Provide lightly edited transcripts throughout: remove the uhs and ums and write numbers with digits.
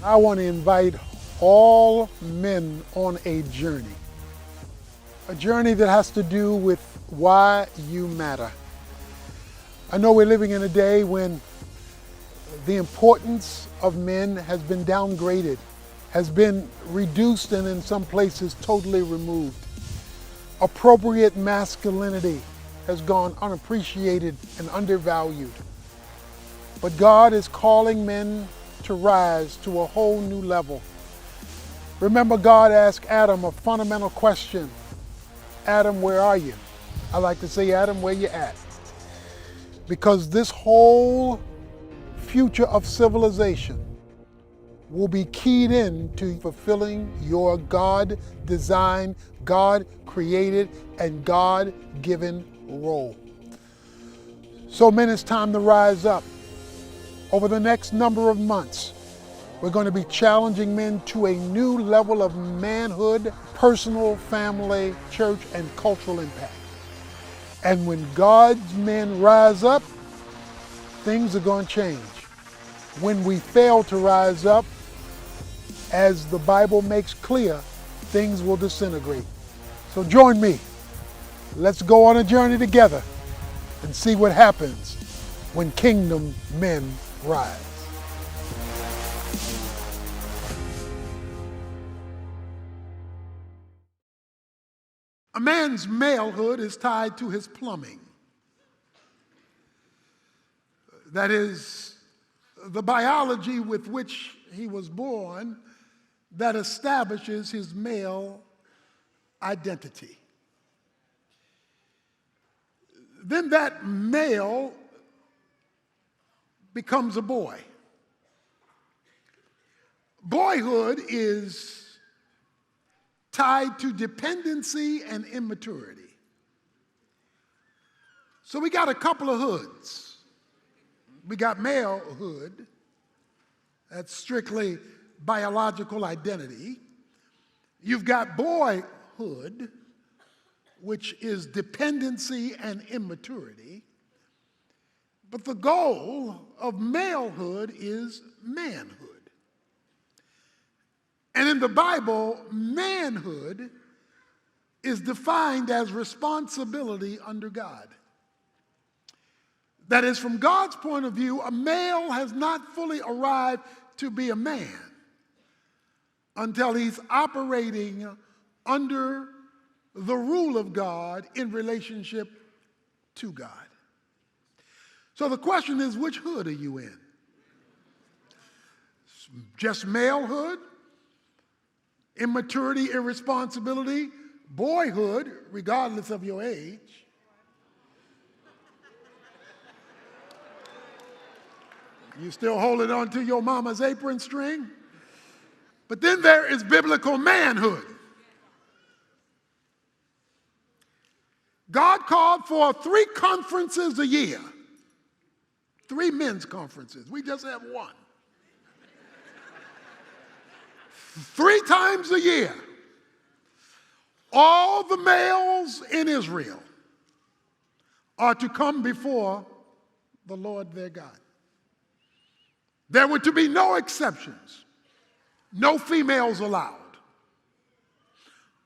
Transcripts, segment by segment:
I want to invite all men on a journey that has to do with why you matter. I know we're living in a day when the importance of men has been downgraded, has been reduced, and in some places totally removed. Appropriate masculinity has gone unappreciated and undervalued. But God is calling men to rise to a whole new level. Remember, God asked Adam a fundamental question. Adam, where are you? I like to say, Adam, where you at? Because this whole future of civilization will be keyed in to fulfilling your God-designed, God-created, and God-given role. So men, it's time to rise up. Over the next number of months, we're going to be challenging men to a new level of manhood, personal, family, church, and cultural impact. And when God's men rise up, things are going to change. When we fail to rise up, as the Bible makes clear, things will disintegrate. So join me. Let's go on a journey together and see what happens when kingdom men rise. A man's malehood is tied to his plumbing. That is, the biology with which he was born that establishes his male identity. Then that male becomes a boy. Boyhood is tied to dependency and immaturity. So we got a couple of hoods. We got malehood, that's strictly biological identity. You've got boyhood, which is dependency and immaturity. But the goal of malehood is manhood. And in the Bible, manhood is defined as responsibility under God. That is, from God's point of view, a male has not fully arrived to be a man until he's operating under the rule of God in relationship to God. So the question is, which hood are you in? Just malehood, immaturity, irresponsibility, boyhood, regardless of your age. You still holding on to your mama's apron string? But then there is biblical manhood. God called for 3 conferences a year. 3 men's conferences. We just have one. 3 times a year, all the males in Israel are to come before the Lord their God. There were to be no exceptions, no females allowed.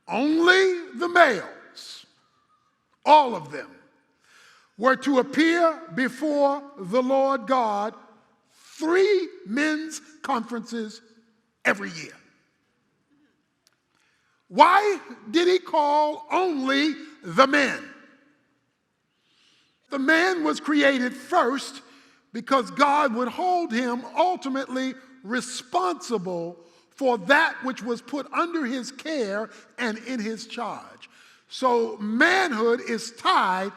Only the males, all of them, were to appear before the Lord God 3 men's conferences every year. Why did he call only the men? The man was created first because God would hold him ultimately responsible for that which was put under his care and in his charge. So manhood is tied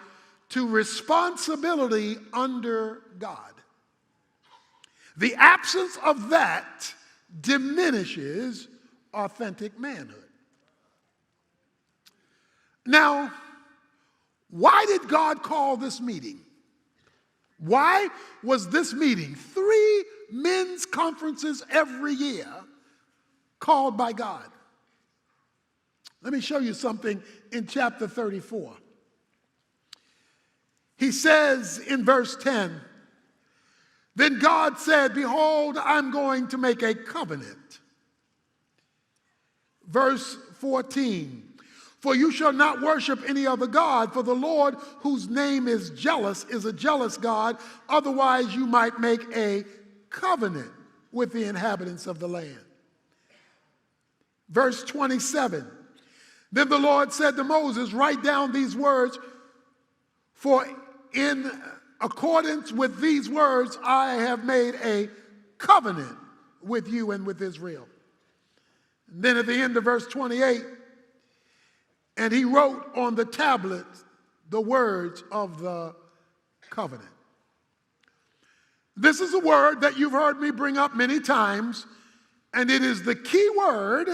to responsibility under God. The absence of that diminishes authentic manhood. Now, why did God call this meeting? Why was this meeting, 3 men's conferences every year, called by God? Let me show you something in chapter 34. He says in verse 10, Then God said, behold, I'm going to make a covenant. Verse 14, for you shall not worship any other God, for the Lord, whose name is jealous, is a jealous God. Otherwise you might make a covenant with the inhabitants of the land. Verse 27, then the Lord said to Moses, write down these words, for in accordance with these words I have made a covenant with you and with Israel. And then at the end of verse 28, and he wrote on the tablets the words of the covenant. This is a word that you've heard me bring up many times, and it is the key word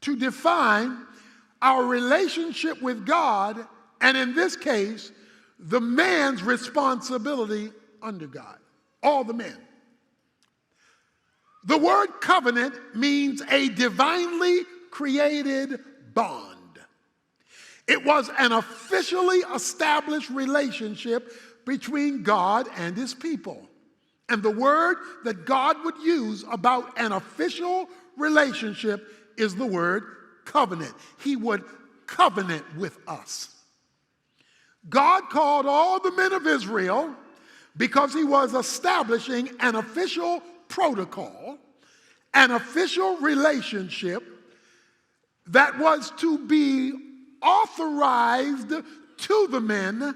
to define our relationship with God, and in this case, the man's responsibility under God. All the men. The word covenant means a divinely created bond. It was an officially established relationship between God and his people. And the word that God would use about an official relationship is the word covenant. He would covenant with us. God called all the men of Israel because he was establishing an official protocol, an official relationship that was to be authorized to the men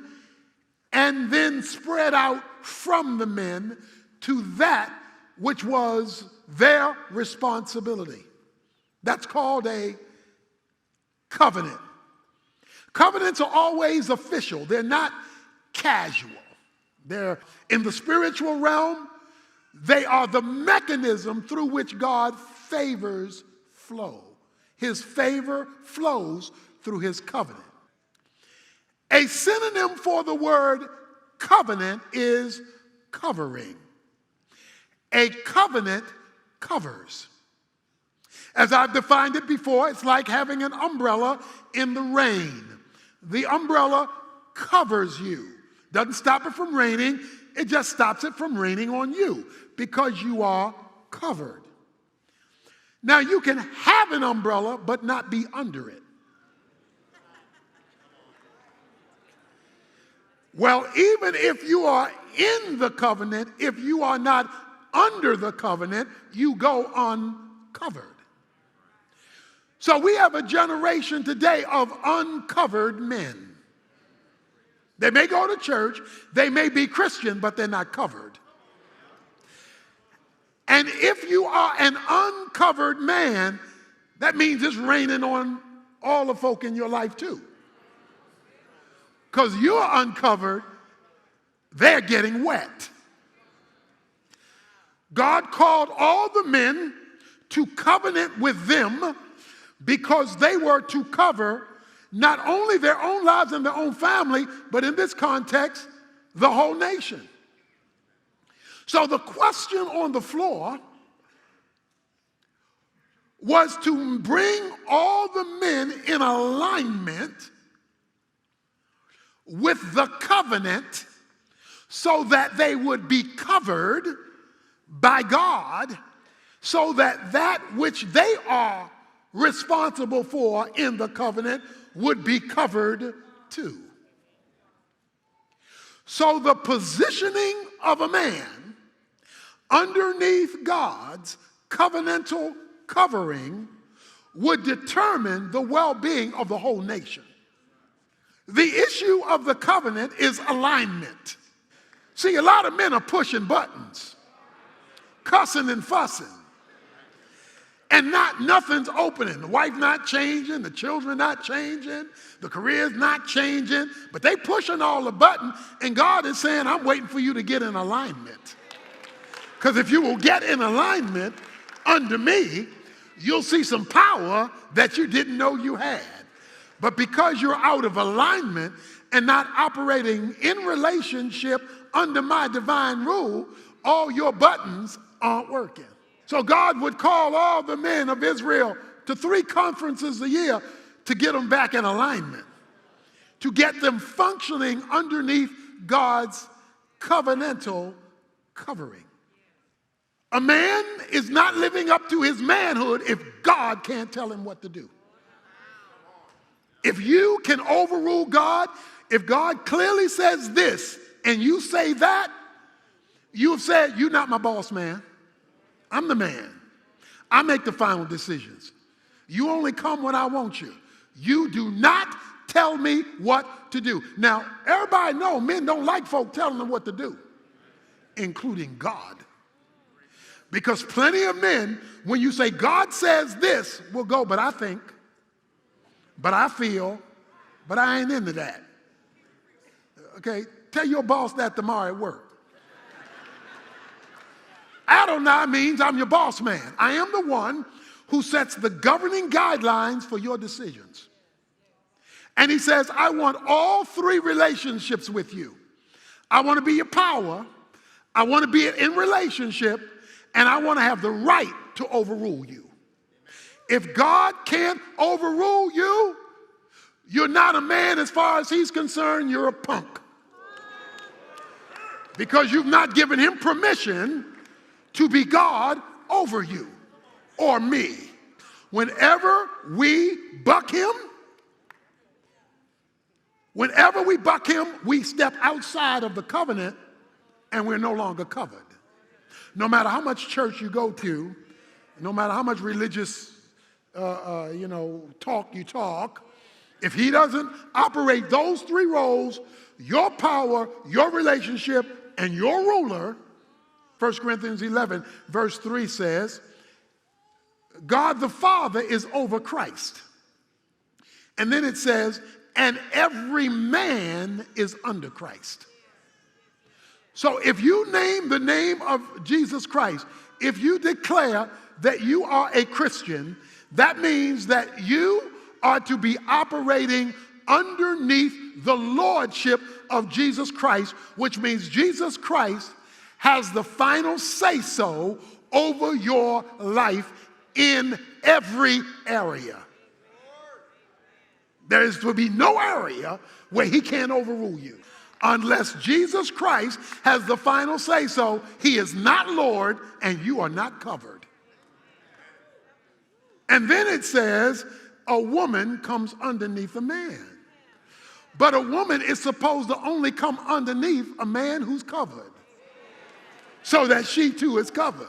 and then spread out from the men to that which was their responsibility. That's called a covenant. Covenants are always official. They're not casual. They're in the spiritual realm. They are the mechanism through which God favors flow. His favor flows through his covenant. A synonym for the word covenant is covering. A covenant covers. As I've defined it before, it's like having an umbrella in the rain. The umbrella covers you. Doesn't stop it from raining, it just stops it from raining on you because you are covered. Now you can have an umbrella but not be under it. Well, even if you are in the covenant, if you are not under the covenant, you go uncovered. So we have a generation today of uncovered men. They may go to church, they may be Christian, but they're not covered. And if you are an uncovered man, that means it's raining on all the folk in your life too. Because you're uncovered, they're getting wet. God called all the men to covenant with them because they were to cover not only their own lives and their own family, but in this context, the whole nation. So the question on the floor was to bring all the men in alignment with the covenant so that they would be covered by God, so that that which they are responsible for in the covenant would be covered too. So the positioning of a man underneath God's covenantal covering would determine the well-being of the whole nation. The issue of the covenant is alignment. See, a lot of men are pushing buttons, cussing and fussing, and nothing's opening. The wife not changing, the children not changing, the career's not changing, but they pushing all the buttons, and God is saying, I'm waiting for you to get in alignment. Because if you will get in alignment under me, you'll see some power that you didn't know you had. But because you're out of alignment and not operating in relationship under my divine rule, all your buttons aren't working. So God would call all the men of Israel to 3 conferences a year to get them back in alignment, to get them functioning underneath God's covenantal covering. A man is not living up to his manhood if God can't tell him what to do. If you can overrule God, if God clearly says this and you say that, you have said, you're not my boss, man. I'm the man. I make the final decisions. You only come when I want you. You do not tell me what to do. Now, everybody know men don't like folk telling them what to do, including God. Because plenty of men, when you say God says this, will go, but I think, but I feel, but I ain't into that. Okay, tell your boss that tomorrow at work. Adonai means I'm your boss man. I am the one who sets the governing guidelines for your decisions. And he says, I want all three relationships with you. I want to be your power, I want to be in relationship, and I want to have the right to overrule you. If God can't overrule you, you're not a man as far as he's concerned, you're a punk. Because you've not given him permission to be God over you or me. Whenever we buck him, we step outside of the covenant and we're no longer covered. No matter how much church you go to, no matter how much religious talk you talk, if he doesn't operate those three roles, your power, your relationship, and your ruler, 1 Corinthians 11, verse 3 says, God the Father is over Christ. And then it says, and every man is under Christ. So if you name the name of Jesus Christ, if you declare that you are a Christian, that means that you are to be operating underneath the lordship of Jesus Christ, which means Jesus Christ has the final say-so over your life in every area. There is to be no area where he can't overrule you. Unless Jesus Christ has the final say-so, he is not Lord and you are not covered. And then it says, a woman comes underneath a man. But a woman is supposed to only come underneath a man who's covered, so that she too is covered.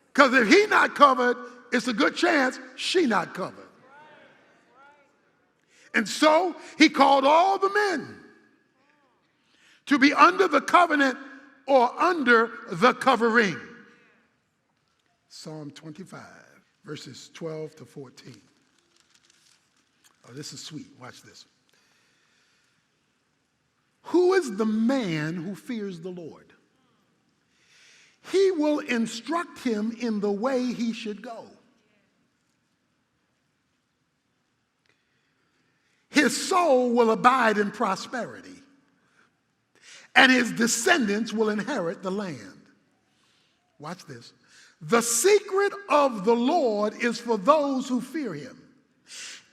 Because if he not covered, it's a good chance she not covered. And so he called all the men to be under the covenant or under the covering. Psalm 25, verses 12 to 14. Oh, this is sweet. Watch this. Who is the man who fears the Lord? He will instruct him in the way he should go. His soul will abide in prosperity, and his descendants will inherit the land. Watch this. The secret of the Lord is for those who fear him,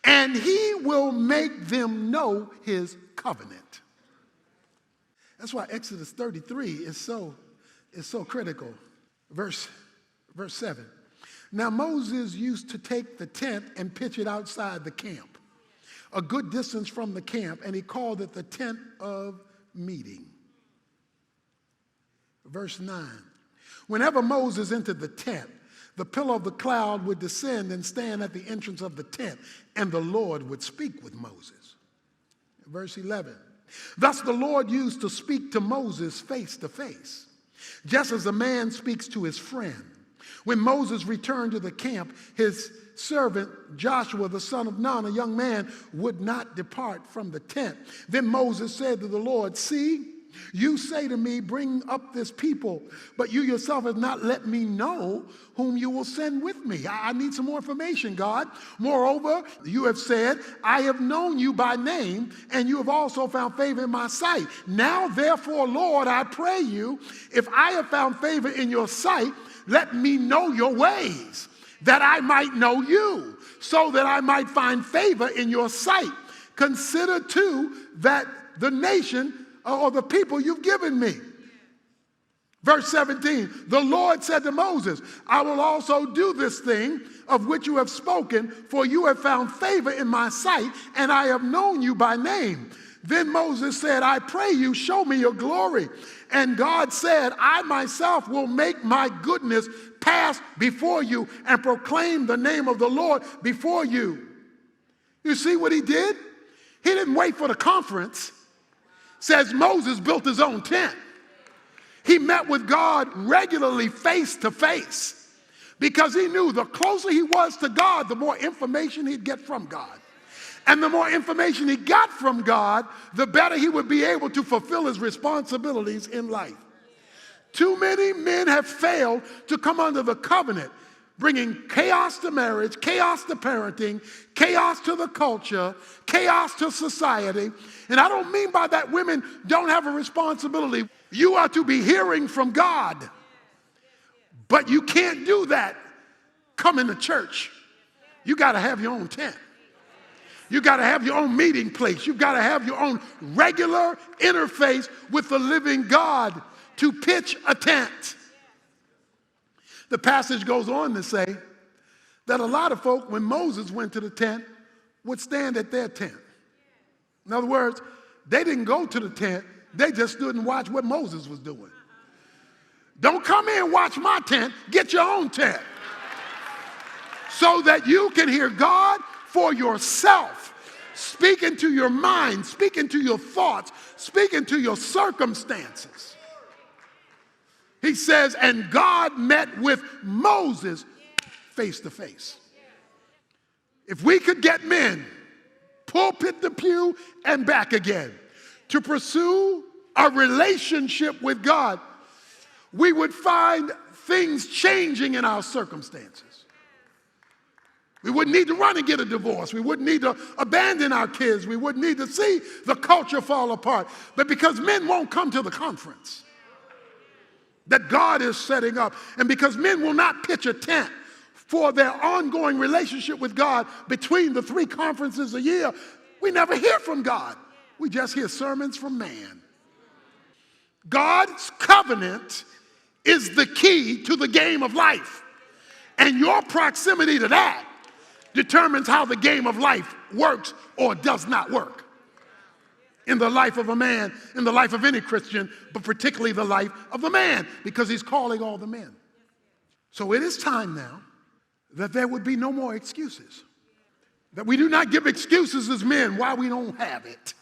and he will make them know his covenant. That's why Exodus 33 is so critical. Verse 7. Now Moses used to take the tent and pitch it outside the camp, a good distance from the camp, and he called it the tent of meeting. Verse 9. Whenever Moses entered the tent, the pillar of the cloud would descend and stand at the entrance of the tent, and the Lord would speak with Moses. Verse 11. Thus the Lord used to speak to Moses face to face, just as a man speaks to his friend. When Moses returned to the camp, his servant Joshua, the son of Nun, a young man, would not depart from the tent. Then Moses said to the Lord, see, you say to me, bring up this people, but you yourself have not let me know whom you will send with me. I need some more information, God. Moreover, you have said, I have known you by name, and you have also found favor in my sight. Now, therefore, Lord, I pray you, if I have found favor in your sight, let me know your ways, that I might know you, so that I might find favor in your sight. Consider, too, that the nation or the people you've given me. Verse 17, the Lord said to Moses, I will also do this thing of which you have spoken, for you have found favor in my sight, and I have known you by name. Then Moses said, I pray you, show me your glory. And God said, I myself will make my goodness pass before you and proclaim the name of the Lord before you. You see what he did? He didn't wait for the conference. Says Moses built his own tent. He met with God regularly face to face because he knew the closer he was to God, the more information he'd get from God. And the more information he got from God, the better he would be able to fulfill his responsibilities in life. Too many men have failed to come under the covenant, bringing chaos to marriage, chaos to parenting, chaos to the culture, chaos to society. And I don't mean by that women don't have a responsibility. You are to be hearing from God. But you can't do that coming to church. You got to have your own tent. You got to have your own meeting place. You've got to have your own regular interface with the living God to pitch a tent. The passage goes on to say that a lot of folk, when Moses went to the tent, would stand at their tent. In other words, they didn't go to the tent. They just stood and watched what Moses was doing. Don't come in and watch my tent. Get your own tent so that you can hear God for yourself, speak into your mind, speak into your thoughts, speak into your circumstances. He says, and God met with Moses face to face. If we could get men, pulpit to pew and back again, to pursue a relationship with God, we would find things changing in our circumstances. We wouldn't need to run and get a divorce. We wouldn't need to abandon our kids. We wouldn't need to see the culture fall apart. But because men won't come to the conference that God is setting up, and because men will not pitch a tent for their ongoing relationship with God between the 3 conferences a year, we never hear from God. We just hear sermons from man. God's covenant is the key to the game of life. And your proximity to that determines how the game of life works or does not work in the life of a man, in the life of any Christian, but particularly the life of the man, because he's calling all the men. So it is time now that there would be no more excuses, that we do not give excuses as men why we don't have it.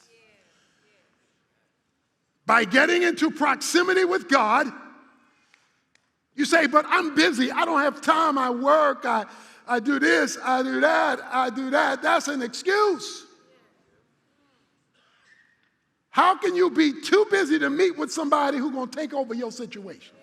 By getting into proximity with God, you say, but I'm busy, I don't have time, I work, I do this, I do that, I do that. That's an excuse. How can you be too busy to meet with somebody who's going to take over your situation?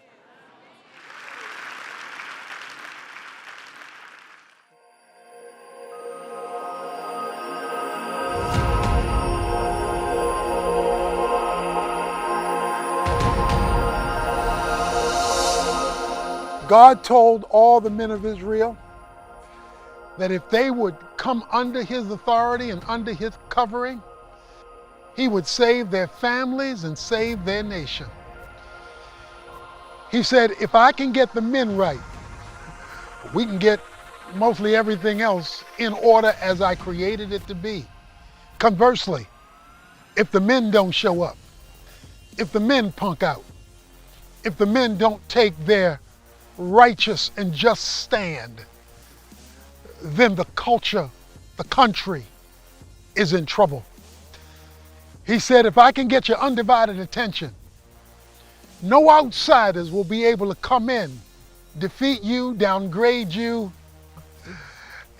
God told all the men of Israel that if they would come under his authority and under his covering, he would save their families and save their nation. He said, if I can get the men right, we can get mostly everything else in order as I created it to be. Conversely, if the men don't show up, if the men punk out, if the men don't take their righteous and just stand, then the culture, the country is in trouble. He said, if I can get your undivided attention, no outsiders will be able to come in, defeat you, downgrade you,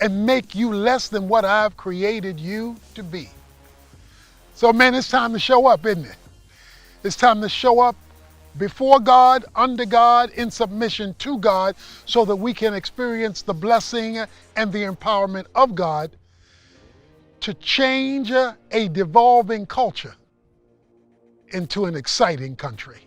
and make you less than what I've created you to be. So man, it's time to show up, isn't it? It's time to show up before God, under God, in submission to God, so that we can experience the blessing and the empowerment of God to change a devolving culture into an exciting country.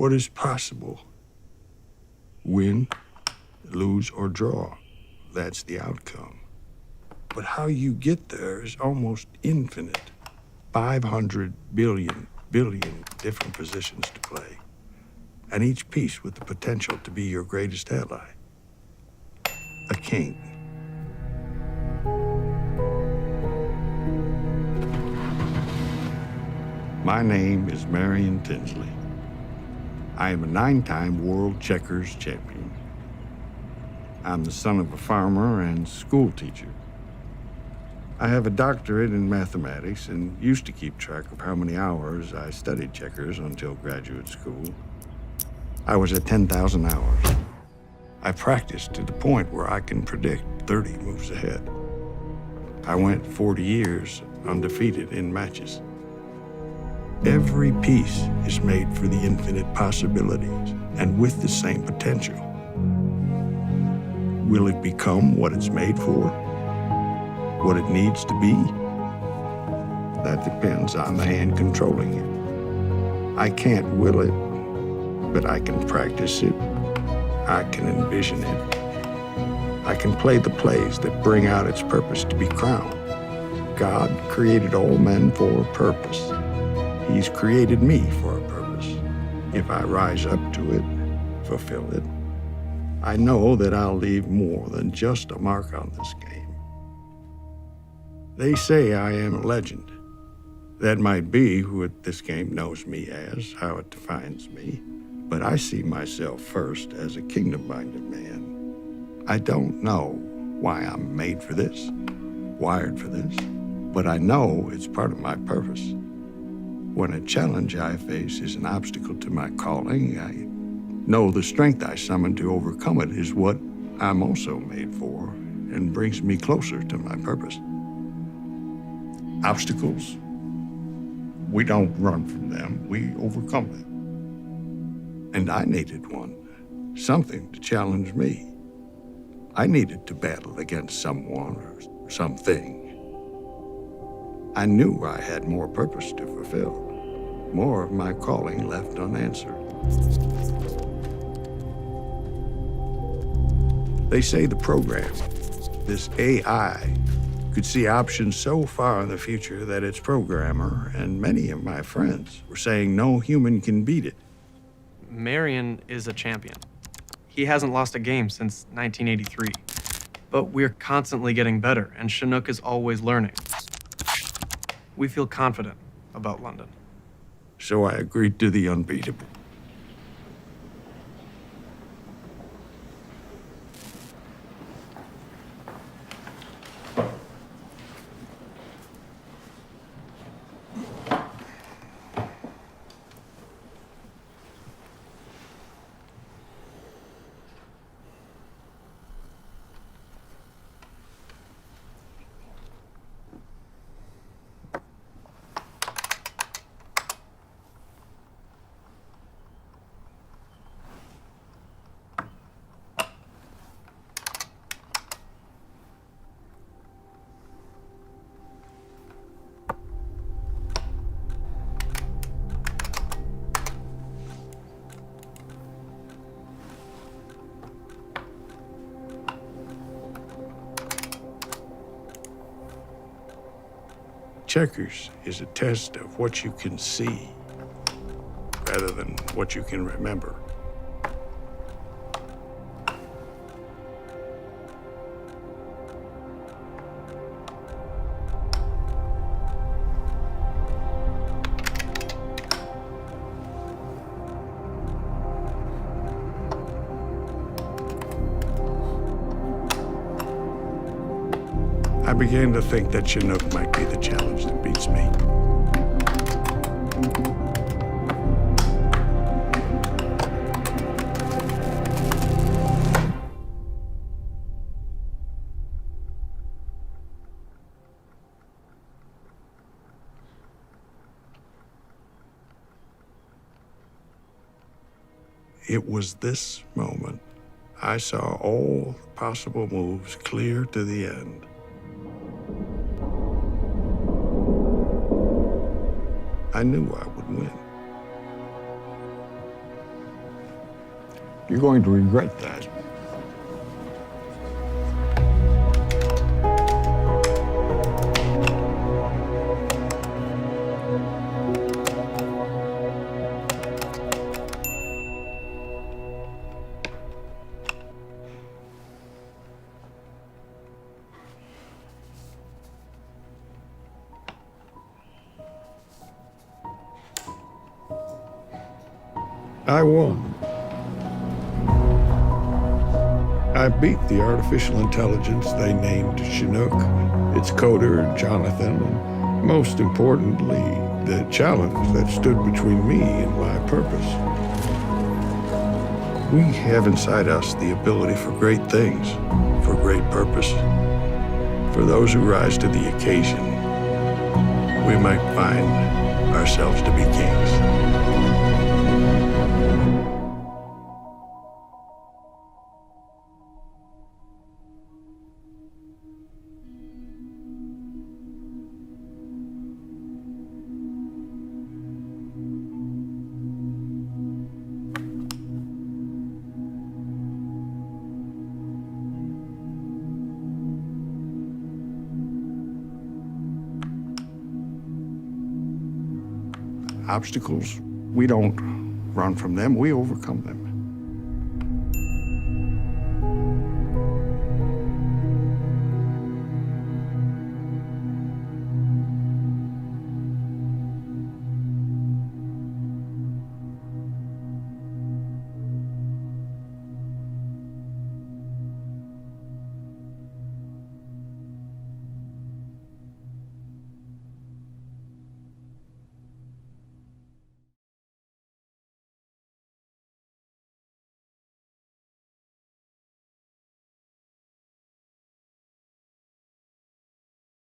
what is possible. Win, lose, or draw, that's the outcome. But how you get there is almost infinite. 500 billion different positions to play, and each piece with the potential to be your greatest ally. A king. My name is Marion Tinsley. I am a 9-time world checkers champion. I'm the son of a farmer and school teacher. I have a doctorate in mathematics and used to keep track of how many hours I studied checkers until graduate school. I was at 10,000 hours. I practiced to the point where I can predict 30 moves ahead. I went 40 years undefeated in matches. Every piece is made for the infinite possibilities and with the same potential. Will it become what it's made for? What it needs to be? That depends on the hand controlling it. I can't will it, but I can practice it. I can envision it. I can play the plays that bring out its purpose to be crowned. God created all men for a purpose. He's created me for a purpose. If I rise up to it, fulfill it, I know that I'll leave more than just a mark on this game. They say I am a legend. That might be who this game knows me as, how it defines me. But I see myself first as a kingdom-minded man. I don't know why I'm made for this, wired for this, but I know it's part of my purpose. When a challenge I face is an obstacle to my calling, I know the strength I summon to overcome it is what I'm also made for and brings me closer to my purpose. Obstacles, we don't run from them, we overcome them. And I needed one, something to challenge me. I needed to battle against someone or something. I knew I had more purpose to fulfill, more of my calling left unanswered. They say the program, this AI, could see options so far in the future that its programmer and many of my friends were saying no human can beat it. Marion is a champion. He hasn't lost a game since 1983. But we're constantly getting better, and Chinook is always learning. We feel confident about London. So I agreed to the unbeatable. Checkers is a test of what you can see rather than what you can remember. I began to think that Chinook might be the challenge that beats me. It was this moment I saw all the possible moves clear to the end. I knew I would win. You're going to regret that. I won. I beat the artificial intelligence they named Chinook, its coder, Jonathan, and most importantly, the challenge that stood between me and my purpose. We have inside us the ability for great things, for great purpose. For those who rise to the occasion, we might find ourselves to be kings. Obstacles, we don't run from them, we overcome them.